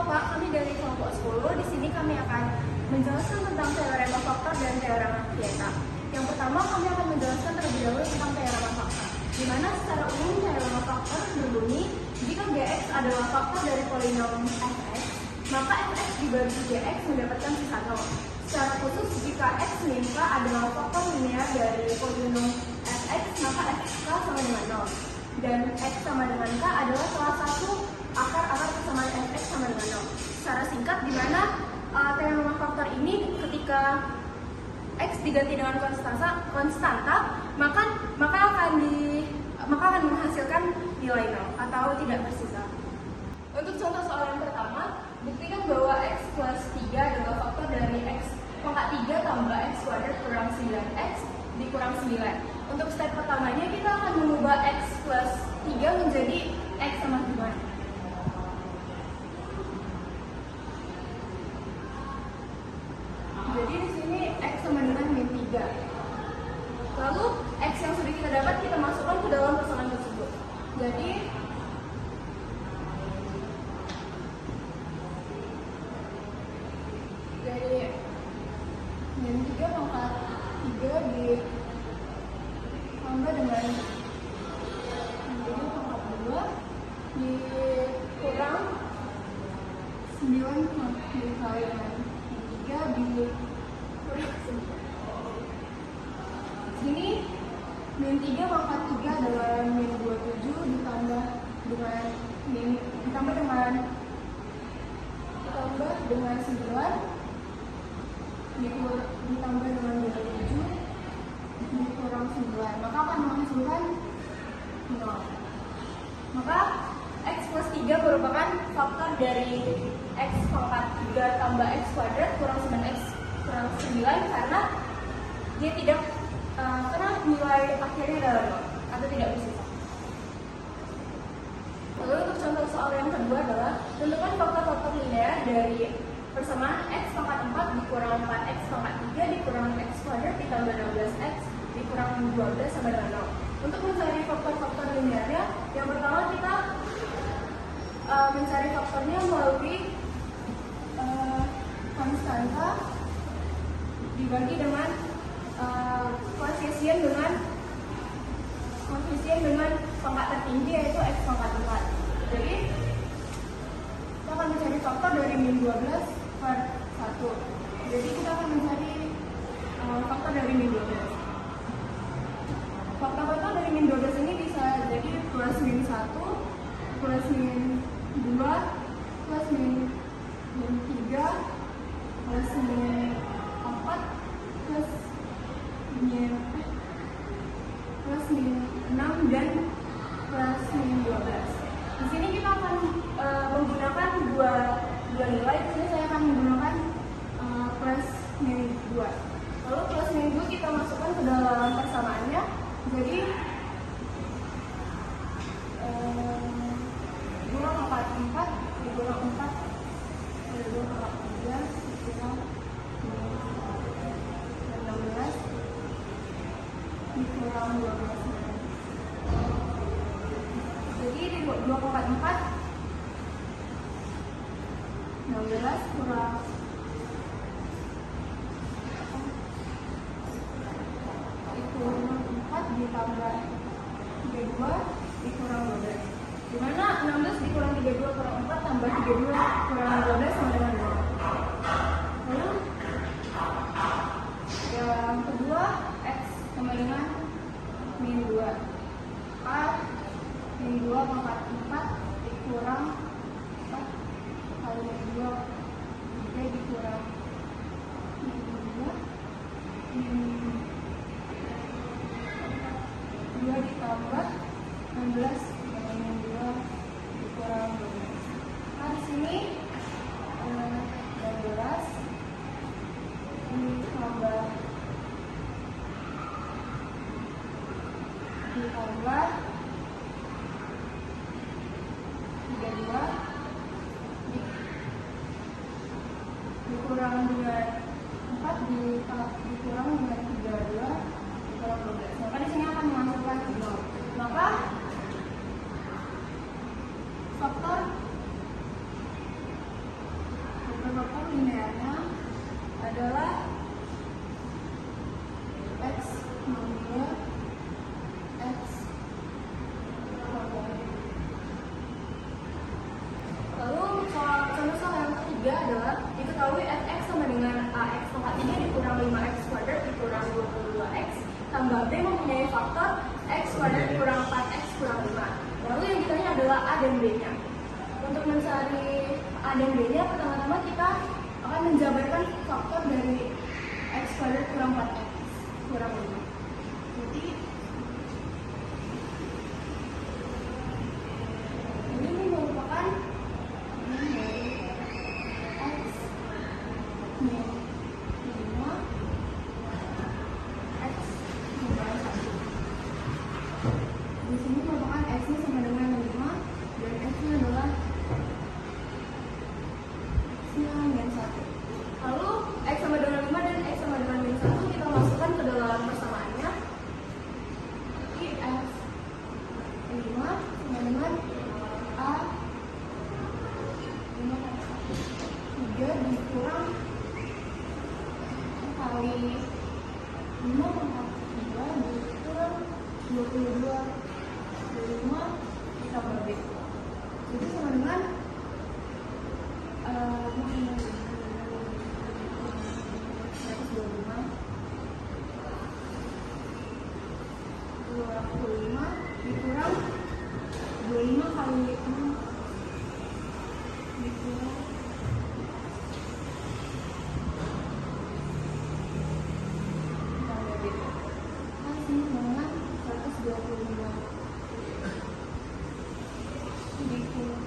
Bapak, kami dari kelompok 10. Di sini kami akan menjelaskan tentang teorema faktor dan teorema Vieta. Yang pertama, kami akan menjelaskan terlebih dahulu tentang teorema faktor, di mana secara umum teorema faktor berbunyi jika Gx adalah faktor dari polinom fx, maka fx dibagi Gx mendapatkan sisa 0. Secara khusus, jika x min k adalah faktor linear dari polinom fx, maka fx sama dengan 0. Dan x sama dengan k adalah salah satu akar-akar persamaan fx sama dengan 0. Secara singkat, di mana teorema faktor ini ketika x diganti dengan konstanta, maka akan menghasilkan nilai 0 atau tidak bersisa. Untuk contoh soal yang pertama, buktikan bahwa x plus 3 adalah faktor dari x pangkat 3 tambah x kuadrat kurang 9x dikurang 9. Untuk step pertamanya, kita akan mengubah x plus 3 menjadi x sama dengan. Jadi di sini x sama dengan min 3. Lalu x yang sudah kita dapat kita masukkan ke dalam persamaan tersebut. Jadi dari min 3 pangkat 3 ditambah dengan min 3 pangkat 2 dikurang 9 dikali dengan 3 dikurangi 9. Sini min 3 pangkat 3 adalah min 27 ditambah dengan 9 ditambah dengan 27 dikurang 9, maka akan menghasilkan 0. Maka x plus 3 merupakan faktor dari x pangkat 3 tambah x kuadrat kurang 9x kurang 9 karena dia tidak karena nilai akhirnya adalah 0 atau tidak bersisa. Lalu untuk contoh soal yang kedua adalah tentukan faktor-faktor linear dari persamaan x pangkat 4 dikurang 4x pangkat 3 dikurang x kuadrat ditambah 16x dikurang 12 sama dengan 0. Untuk mencari faktor-faktor linearnya, yang pertama kita mencari faktornya melalui konstanta dibagi dengan koefisien dengan pangkat tertinggi yaitu x pangkat 4. Jadi kita akan mencari faktor dari min 12 per 1. Jadi kita akan mencari faktor dari min 12. Faktor-faktor dari min 12 ini bisa jadi plus min 1, plus min 2, plus min 3, plus min 4, plus min 6, dan plus min 12. Di sini kita akan menggunakan dua nilai. Di sini saya akan menggunakan plus min 2. Lalu plus min 2 kita masukkan ke dalam persamaannya. Jadi 2 pangkat 4 dikurang 4 2 pangkat 3 dikurang 16 dikurang 12. Jadi 2 pangkat 4 16 kurang 4 ditambah 32 dikurang 12. Dimana 16 dikurang 32 kurang 4 tambah 32 kurang 12 sama dengan 0. Lalu yang kedua x sama dengan min 2. Min 2 pangkat 4 dikurang 4 kali min 2 3 dikurang min 2 ditambah 16 dengan min 2 dikurang 12. Nah di sini 16 ditambah 32 dikurang dengan 4 dikurang dengan 32 dikurang 12. Maka di sini akan menghasilkan 0. Maka faktor kuadrat kurang 4x kurang 5. Lalu yang ditanya adalah A dan B-nya. Untuk mencari A dan B-nya, pertama-tama kita akan menjabarkan faktor dari x kuadrat kurang 4x kurang 5. Jadi ini merupakan dari x min 5 x tambah 1. Di sini merupakan x-nya sama dengan 5 dan x-nya adalah x-nya min 1. Lalu x sama dengan 5 dan x sama dengan min 1 kita masukkan ke dalam persamaannya. Jadi x 5 sama dengan A 5 3 dikurang kali 5 pangkat 3 dikurang 22 5 ditambah B. Jadi sama dengan dikurang 25 kali 6 dikurang ditambah B. Masih dengan 125 dikurang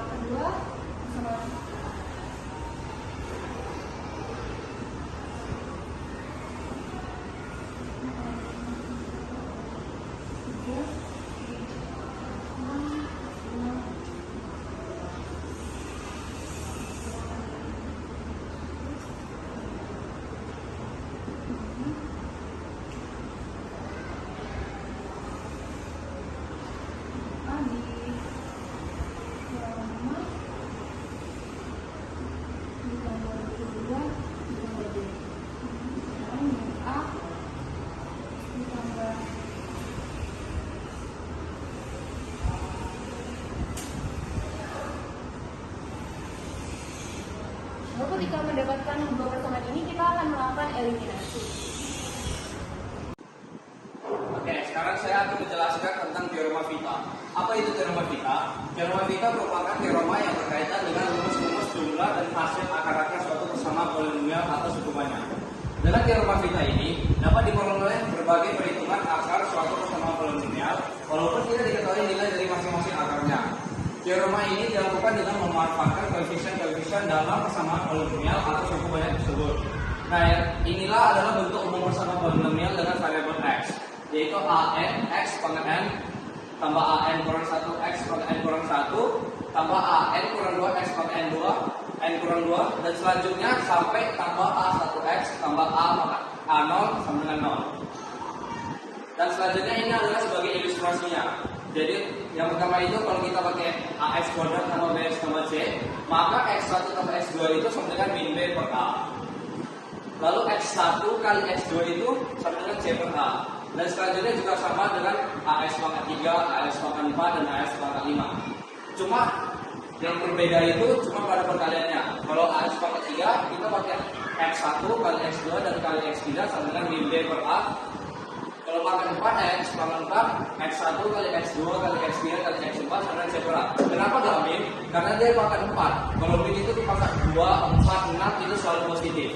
kedua sama lalu ketika mendapatkan dua persamaan ini, kita akan melakukan eliminasi. Oke, sekarang saya akan menjelaskan tentang teorema Vita. Apa itu teorema Vita? Teorema Vita merupakan teorema yang berkaitan dengan rumus-rumus jumlah dan hasil akar-akar suatu persamaan polinomial atau suku banyak. Dalam teorema Vita ini dapat diperoleh berbagai perhitungan akar suatu persamaan polinomial, walaupun tidak diketahui nilai dari masing-masing akarnya. Teorema ini dilakukan dengan memanfaatkan koefisien-koefisien dalam persamaan polinomial atau suku banyak tersebut. Nah, inilah adalah bentuk umum persamaan polinomial dengan variabel x, yaitu an x pangkat n tambah an kurang 1 x pangkat n kurang 1 tambah an kurang 2 x pangkat n 2 n kurang 2 dan selanjutnya sampai tambah a 1 x tambah a pangkat a0 sama dengan 0. Dan selanjutnya ini adalah sebagai ilustrasinya. Jadi yang pertama itu kalau kita pakai ax kuadrat tambah bx tambah c, maka x1 tambah x2 itu sama dengan min b per a. Lalu x1 kali x2 itu sama dengan c per a. Dan selanjutnya juga sama dengan AS pangkat 3, AS pangkat 4, dan AS pangkat 5. Cuma yang berbeda itu cuma pada perkaliannya. Kalau AS pangkat 3 kita pakai X1 kali X2 dan kali X3 sama dengan min B per A. Kalau pangkat 4 X pangkat 4, X1 kali X2 kali X3 kali X4 sama dengan C per A. Kenapa gak min? Karena dia pangkat 4. Kalau min itu pangkat 2, 4, 6 itu selalu positif.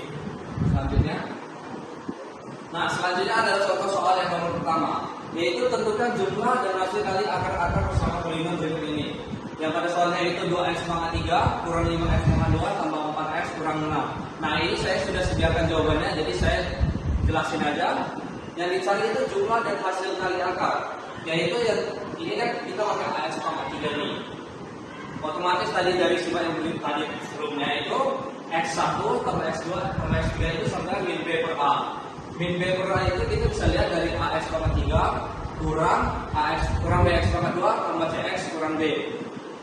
Selanjutnya, nah selanjutnya adalah contoh soal yang nomor pertama, yaitu tentukan jumlah dan hasil kali akar-akar bersama polinom berikut ini. Yang pada soalnya itu 2x pangkat 3 kurang 5x pangkat 2 tambah 4x kurang 6. Nah ini saya sudah sediakan jawabannya, jadi saya jelasin aja. Yang dicari itu jumlah dan hasil kali akar, yaitu yang ini kan kita pakai ax pangkat 3 nih. Otomatis tadi dari sifat yang tadi sebelumnya itu x1 tambah x2 tambah x3 itu sama dengan min b per a. Min b per a itu kita bisa lihat dari ax pangkat 3 kurang bx pangkat 2 tambah cx kurang b.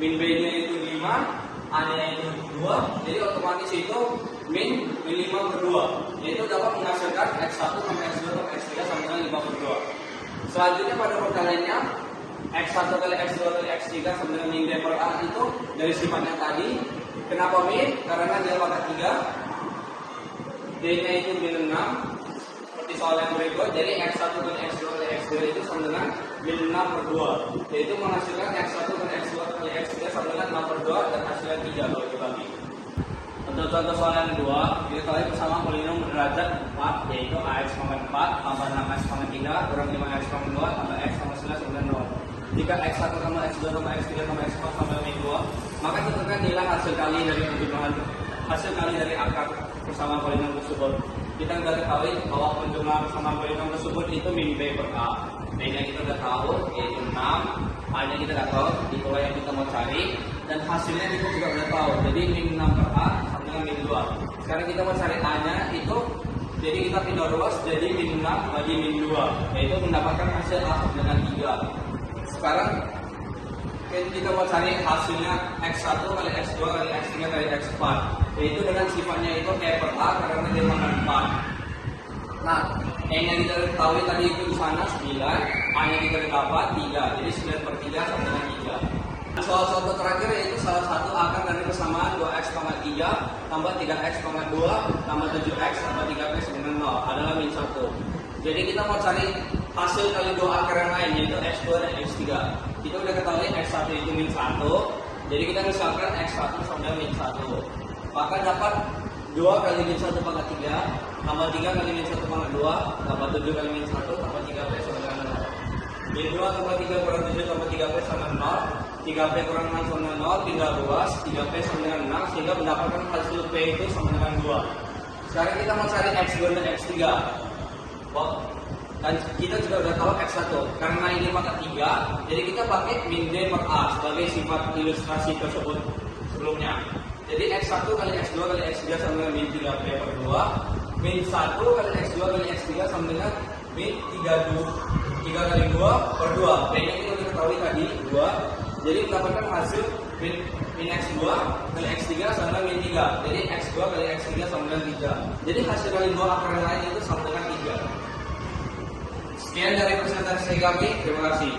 Min b nya itu 5, a nya itu 2, jadi otomatis itu min 5 per 2, yaitu dapat menghasilkan x1 tambah x2 tambah x3 sama dengan 5 per 2. Selanjutnya pada perkaliannya x1 kali x2 kali x3 sama dengan min b per a itu dari sifatnya tadi Kenapa min? Karena dia pangkat 3. D-nya itu min 6. Seperti soal yang berikut, jadi X1 kali X2 kali X3 itu sama dengan min 6 per 2. Yaitu menghasilkan X1 kali X2 kali X3 sama dengan 6 per 2 dan hasilnya 3 kalau dibagi. Untuk contoh soal yang kedua, kita kali bersama polinom derajat 4, yaitu AX sama 4 tambah 6X sama 3 kurang 5X sama 2 tambah X sama 11 sama 0. Jika X1 tambah X2 tambah X3 tambah X4 tambah min 2, maka tentukan nilai hasil kali dari penjumlahan hasil kali dari akar bersama polinom tersebut. Kita sudah ketahui bahwa penjumlahan bersama polinom tersebut itu min B per A. B-nya kita sudah tahu, yaitu 6. A-nya kita sudah tahu, itulah yang kita mau cari. Dan hasilnya kita juga sudah tahu, jadi min 6 per A sama dengan min 2. Sekarang kita mau cari A-nya itu, jadi kita pindah ruas jadi min 6 bagi min 2, yaitu mendapatkan hasil A sama dengan 3. Sekarang kita mau cari hasilnya X1 kali X2 kali X3 kali X4, yaitu dengan sifatnya itu E per A karena dia makan 4. Nah, E-nya kita ketahui tadi itu di sana 9, A-nya kita dapat 3, jadi 9 per 3 sama dengan 3. Soal contoh terakhir yaitu salah satu akar dari persamaan 2X, 3 tambah 3X, 2 tambah 7X tambah 3P sama dengan 0 adalah min 1. Jadi kita mau cari hasil kali 2 akar yang lain yaitu X2 dan X3. Kita udah ketahui X1 itu min 1, jadi kita misalkan X1 sama dengan min 1. Maka dapat 2 kali min 1 pangkat 3 tambah 3 kali min 1 pangkat 2 tambah 7 kali min 1 tambah 3P sama dengan 0. Min 2 tambah 3 kurang 7 tambah 3P sama 0. 3P kurang 6 sama dengan 0, pindah ruas 3P sama dengan 6 sehingga mendapatkan hasil P itu sama dengan 2. Sekarang kita mau cari X2 dan X3. Dan kita juga sudah tahu X1 karena ini pangkat 3, jadi kita pakai min D per A sebagai sifat ilustrasi tersebut sebelumnya. Jadi X1 kali X2 kali X3 sama dengan min 3P per 2, min 1 kali X2 kali X3 sama dengan min 3 kali 2 per 2. P-nya kita sudah ketahui tadi 2, jadi mendapatkan hasil min X2 kali X3 sama dengan min 3. Jadi X2 kali X3 sama dengan 3. Jadi hasil kali 2 akar yang lain itu sama dengan 3. Sekian dari presentasi kami, terima kasih.